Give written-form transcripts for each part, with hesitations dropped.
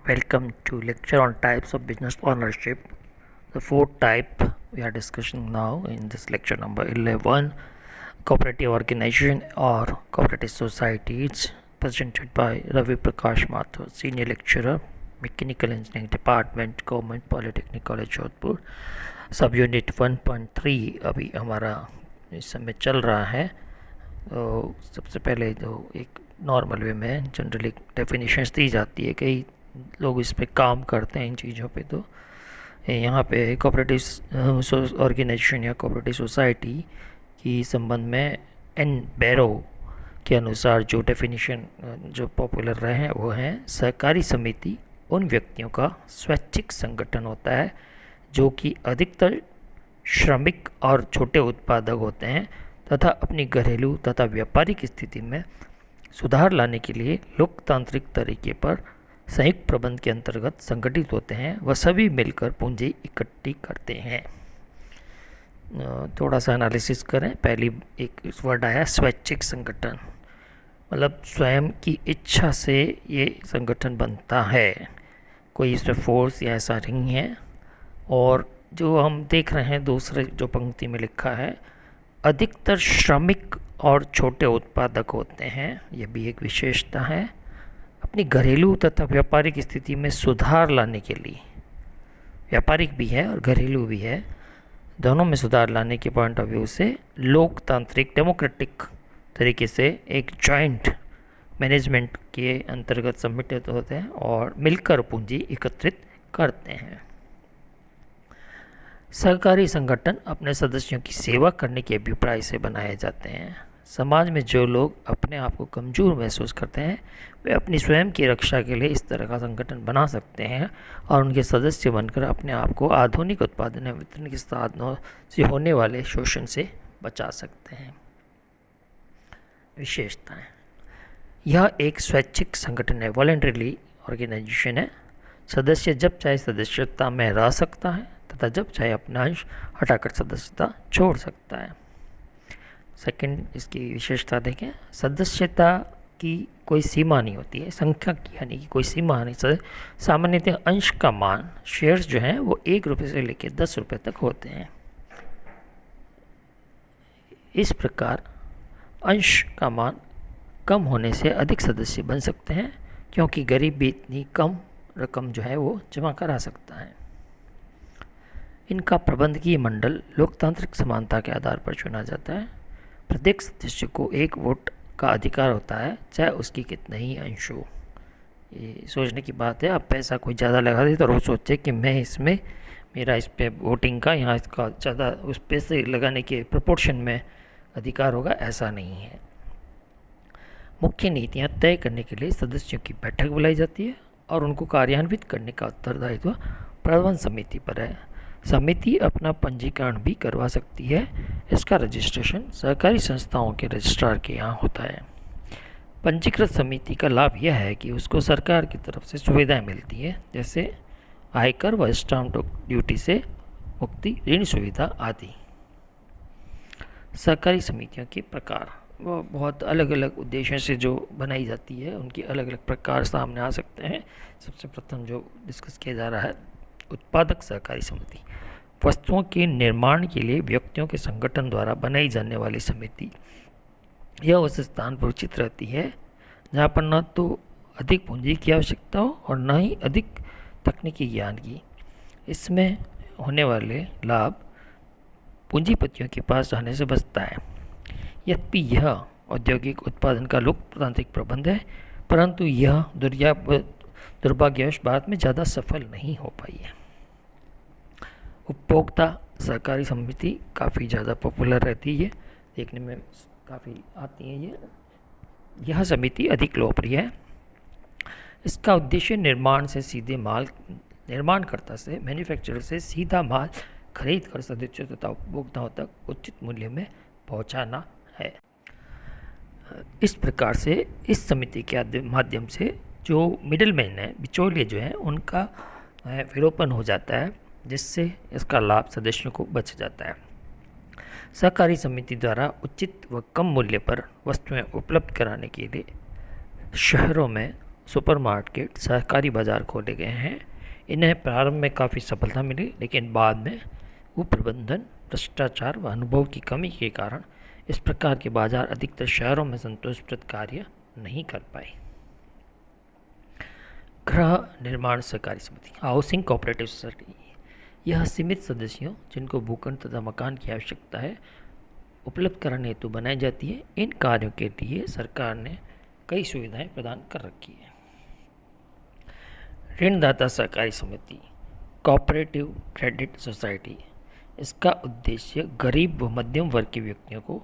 Welcome to lecture on types of business ownership. The fourth type we are discussing now in this lecture number 11, cooperative organization or cooperative societies, presented by Ravi Prakash Mathur, senior lecturer, Mechanical Engineering Department, Government Polytechnic College Jodhpur. सब unit 1.3 अभी हमारा इस समय चल रहा है. तो सबसे पहले तो एक नॉर्मल वे में जनरली डेफिनेशंस दी जाती है. कई लोग इस पे काम करते हैं इन चीज़ों पे. तो यहाँ पे कोऑपरेटिव ऑर्गेनाइजेशन या कोऑपरेटिव सोसाइटी की संबंध में एन बैरो के अनुसार जो डेफिनेशन जो पॉपुलर रहे हैं वो हैं सहकारी समिति उन व्यक्तियों का स्वैच्छिक संगठन होता है जो कि अधिकतर श्रमिक और छोटे उत्पादक होते हैं तथा अपनी घरेलू तथा व्यापारिक स्थिति में सुधार लाने के लिए लोकतांत्रिक तरीके पर संयुक्त प्रबंध के अंतर्गत संगठित होते हैं. वह सभी मिलकर पूंजी इकट्ठी करते हैं. थोड़ा सा एनालिसिस करें. पहली एक वर्ड आया स्वैच्छिक संगठन, मतलब स्वयं की इच्छा से ये संगठन बनता है, कोई इसमें फोर्स या ऐसा नहीं है. और जो हम देख रहे हैं दूसरे जो पंक्ति में लिखा है, अधिकतर श्रमिक और छोटे उत्पादक होते हैं, यह भी एक विशेषता है. अपनी घरेलू तथा व्यापारिक स्थिति में सुधार लाने के लिए, व्यापारिक भी है और घरेलू भी है, दोनों में सुधार लाने के पॉइंट ऑफ व्यू से लोकतांत्रिक डेमोक्रेटिक तरीके से एक जॉइंट मैनेजमेंट के अंतर्गत सम्मिलित होते हैं और मिलकर पूंजी एकत्रित करते हैं. सहकारी संगठन अपने सदस्यों की सेवा करने के अभिप्राय से बनाए जाते हैं. समाज में जो लोग अपने आप को कमज़ोर महसूस करते हैं वे अपनी स्वयं की रक्षा के लिए इस तरह का संगठन बना सकते हैं और उनके सदस्य बनकर अपने आप को आधुनिक उत्पादन एवं वितरण के साधनों से होने वाले शोषण से बचा सकते हैं. विशेषताएं: यह एक स्वैच्छिक संगठन है, वॉलंटरीली ऑर्गेनाइजेशन है. सदस्य जब चाहे सदस्यता में रह सकता है तथा जब चाहे अपना अंश हटाकर सदस्यता छोड़ सकता है. सेकंड, इसकी विशेषता देखें, सदस्यता की कोई सीमा नहीं होती है, संख्या की यानी कि कोई सीमा नहीं. सामान्यतः अंश का मान, शेयर्स जो हैं वो 1 रुपये से लेकर 10 रुपये तक होते हैं. इस प्रकार अंश का मान कम होने से अधिक सदस्य बन सकते हैं क्योंकि गरीब भी इतनी कम रकम जो है वो जमा करा सकता है. इनका प्रबंधकीय मंडल लोकतांत्रिक समानता के आधार पर चुना जाता है. प्रत्येक सदस्य को 1 वोट का अधिकार होता है, चाहे उसकी कितने ही अंश हो. ये सोचने की बात है. अब पैसा कोई ज़्यादा लगा दे तो वो सोचे कि मैं इसमें मेरा इस पे वोटिंग का यहाँ इसका ज़्यादा उस पैसे लगाने के प्रोपोर्शन में अधिकार होगा, ऐसा नहीं है. मुख्य नीतियाँ तय करने के लिए सदस्यों की बैठक बुलाई जाती है और उनको कार्यान्वित करने का उत्तरदायित्व प्रबंधन समिति पर है. समिति अपना पंजीकरण भी करवा सकती है. इसका रजिस्ट्रेशन सहकारी संस्थाओं के रजिस्ट्रार के यहाँ होता है. पंजीकृत समिति का लाभ यह है कि उसको सरकार की तरफ से सुविधाएं मिलती है, जैसे आयकर व स्टाम्प ड्यूटी से मुक्ति, ऋण सुविधा आदि. सहकारी समितियों के प्रकार, वो बहुत अलग अलग उद्देश्यों से जो बनाई जाती है, उनके अलग अलग प्रकार सामने आ सकते हैं. सबसे प्रथम जो डिस्कस किया जा रहा है, उत्पादक सहकारी समिति. वस्तुओं के निर्माण के लिए व्यक्तियों के संगठन द्वारा बनाई जाने वाली समिति. यह उस स्थान पर उचित रहती है जहाँ पर न तो अधिक पूंजी की आवश्यकता हो और न ही अधिक तकनीकी ज्ञान की. इसमें होने वाले लाभ पूंजीपतियों के पास जाने से बचता है. यद्यपि यह औद्योगिक उत्पादन का लोकतांत्रिक प्रबंध है, परंतु यह दुर्भाग्यवश बाद में ज़्यादा सफल नहीं हो पाई है. उपभोक्ता सहकारी समिति काफ़ी ज़्यादा पॉपुलर रहती है, देखने में काफ़ी आती है. यह समिति अधिक लोकप्रिय है. इसका उद्देश्य निर्माणकर्ता से मैन्युफैक्चरर से सीधा माल खरीद कर सदस्यों तथा उपभोक्ताओं तक उचित मूल्य में पहुंचाना है. इस प्रकार से इस समिति के माध्यम से जो मिडिलमैन है, बिचौलिए जो हैं, उनका विलोपन हो जाता है, जिससे इसका लाभ सदस्यों को बच जाता है. सहकारी समिति द्वारा उचित व कम मूल्य पर वस्तुएं उपलब्ध कराने के लिए शहरों में सुपरमार्केट, सहकारी बाजार खोले गए हैं। इन्हें प्रारंभ में काफ़ी सफलता मिली, लेकिन बाद में कुप्रबंधन, भ्रष्टाचार व अनुभव की कमी के कारण इस प्रकार के बाजार अधिकतर शहरों में संतोषप्रद कार्य नहीं कर पाए। गृह निर्माण सहकारी समिति, हाउसिंग कोऑपरेटिव सोसाइटी, यह सीमित सदस्यों जिनको भूखंड तथा मकान की आवश्यकता है उपलब्ध कराने हेतु बनाई जाती है। इन कार्यों के लिए सरकार ने कई सुविधाएं प्रदान कर रखी है। ऋणदाता सहकारी समिति, कोऑपरेटिव क्रेडिट सोसाइटी, इसका उद्देश्य गरीब व मध्यम वर्ग के व्यक्तियों को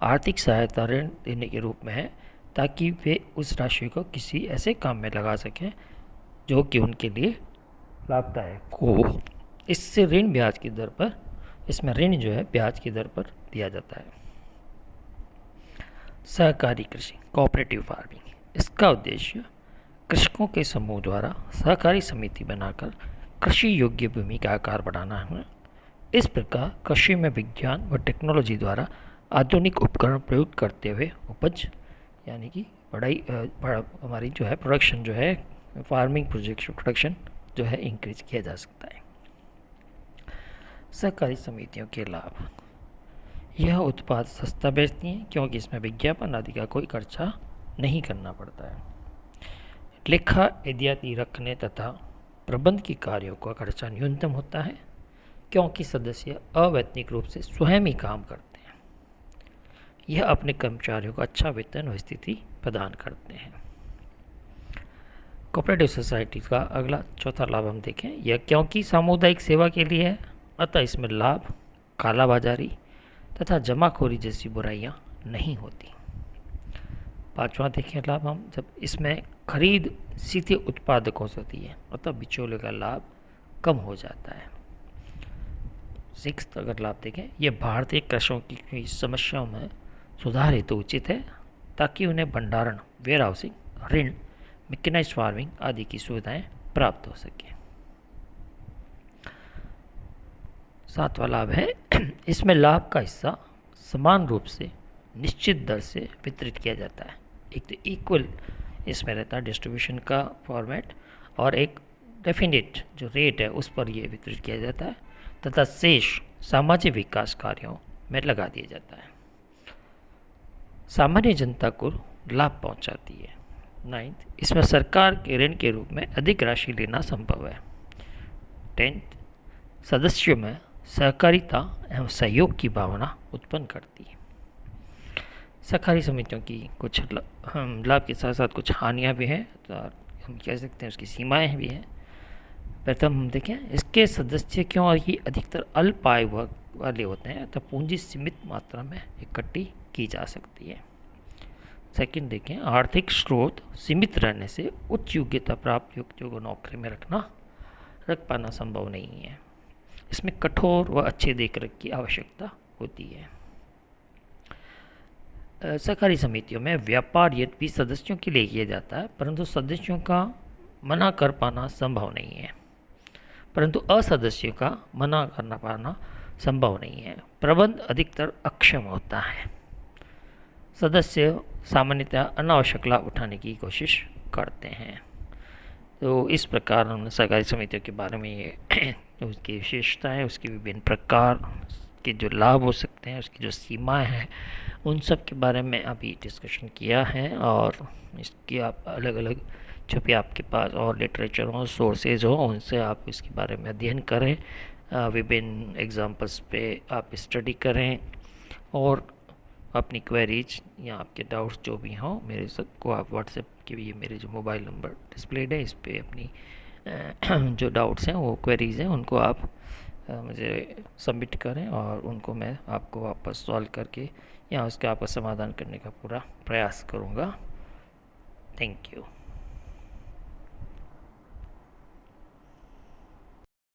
आर्थिक सहायता ऋण देने के रूप में है, ताकि वे उस राशि को किसी ऐसे काम में लगा सकें जो कि उनके लिए लाभदायक हो। इससे ऋण ब्याज की दर पर, इसमें ऋण जो है ब्याज की दर पर दिया जाता है। सहकारी कृषि, कोऑपरेटिव फार्मिंग, इसका उद्देश्य कृषकों के समूह द्वारा सहकारी समिति बनाकर कृषि योग्य भूमि का आकार बढ़ाना है। इस प्रकार कृषि में विज्ञान व टेक्नोलॉजी द्वारा आधुनिक उपकरण प्रयोग करते हुए उपज यानी कि हमारी जो है प्रोडक्शन जो है फार्मिंग प्रोडक्शन जो है इंक्रीज किया जा सकता है। सहकारी समितियों के लाभ, यह उत्पाद सस्ता बेचती हैं क्योंकि इसमें विज्ञापन आदि का कोई खर्चा नहीं करना पड़ता है। लेखा इत्यादि रखने तथा प्रबंध के कार्यों का खर्चा न्यूनतम होता है क्योंकि सदस्य अवैतनिक रूप से स्वयं ही काम करते हैं। यह अपने कर्मचारियों को अच्छा वेतन व स्थिति प्रदान करते हैं। कोऑपरेटिव सोसाइटी का अगला चौथा लाभ हम देखें, यह क्योंकि सामुदायिक सेवा के लिए है, अतः इसमें लाभ, कालाबाजारी तथा जमाखोरी जैसी बुराइयां नहीं होती। पांचवा देखें लाभ हम, जब इसमें खरीद सीधे उत्पादकों से होती है, अतः बिचौले का लाभ कम हो जाता है। सिक्स्थ अगर लाभ देखें, यह भारतीय कृषकों की समस्याओं में सुधार हेतु उचित है ताकि उन्हें भंडारण, वेयर हाउसिंग, ऋण, मैकेनाइज्ड फार्मिंग आदि की सुविधाएं प्राप्त हो सके। सातवां लाभ है, इसमें लाभ का हिस्सा समान रूप से निश्चित दर से वितरित किया जाता है। एक तो इक्वल इसमें रहता है डिस्ट्रीब्यूशन का फॉर्मेट, और एक डेफिनेट जो रेट है उस पर यह वितरित किया जाता है तथा शेष सामाजिक विकास कार्यों में लगा दिया जाता है। सामान्य जनता को लाभ पहुंचाती है। नाइन्थ, इसमें सरकार के ऋण के रूप में अधिक राशि लेना संभव है। 10th, सदस्यों में सहकारिता एवं सहयोग की भावना उत्पन्न करती है। सहकारी समितियों की कुछ लाभ के साथ साथ कुछ हानियाँ भी हैं, तो हम कह सकते हैं उसकी सीमाएं भी हैं। प्रथम हम देखें, इसके सदस्य क्योंकि अधिकतर अल्प आय वाले होते हैं तो पूंजी सीमित मात्रा में इकट्ठी की जा सकती है। सेकंड देखें, आर्थिक स्रोत सीमित रहने से उच्च योग्यता प्राप्त व्यक्तियों को नौकरी में रख पाना संभव नहीं है। इसमें कठोर व अच्छे देखरेख की आवश्यकता होती है। सहकारी समितियों में व्यापार यद्यपि सदस्यों के लिए किया जाता है, परंतु सदस्यों का मना कर पाना संभव नहीं है, परंतु असदस्यों का मना करना पाना संभव नहीं है। प्रबंध अधिकतर अक्षम होता है। सदस्य सामान्यतः अनावश्यक लाभ उठाने की कोशिश करते हैं। तो इस प्रकार हमने सहकारी समितियों के बारे में ये उसकी विशेषताएं, उसके विभिन्न प्रकार के जो लाभ हो सकते हैं, उसकी जो सीमाएं हैं, उन सब के बारे में अभी डिस्कशन किया है। और इसकी आप अलग अलग जो भी आपके पास और लिटरेचर हो, सोर्सेज हो, उनसे आप इसके बारे में अध्ययन करें, विभिन्न एग्जांपल्स पे आप स्टडी करें और अपनी क्वेरीज या आपके डाउट्स जो भी हों मेरे सबको आप व्हाट्सएप के भी, मेरे जो मोबाइल नंबर डिस्प्लेड है इस पर अपनी जो डाउट्स हैं वो क्वेरीज हैं उनको आप मुझे सबमिट करें और उनको मैं आपको वापस सॉल्व करके या उसका आपका समाधान करने का पूरा प्रयास करूँगा। Thank you.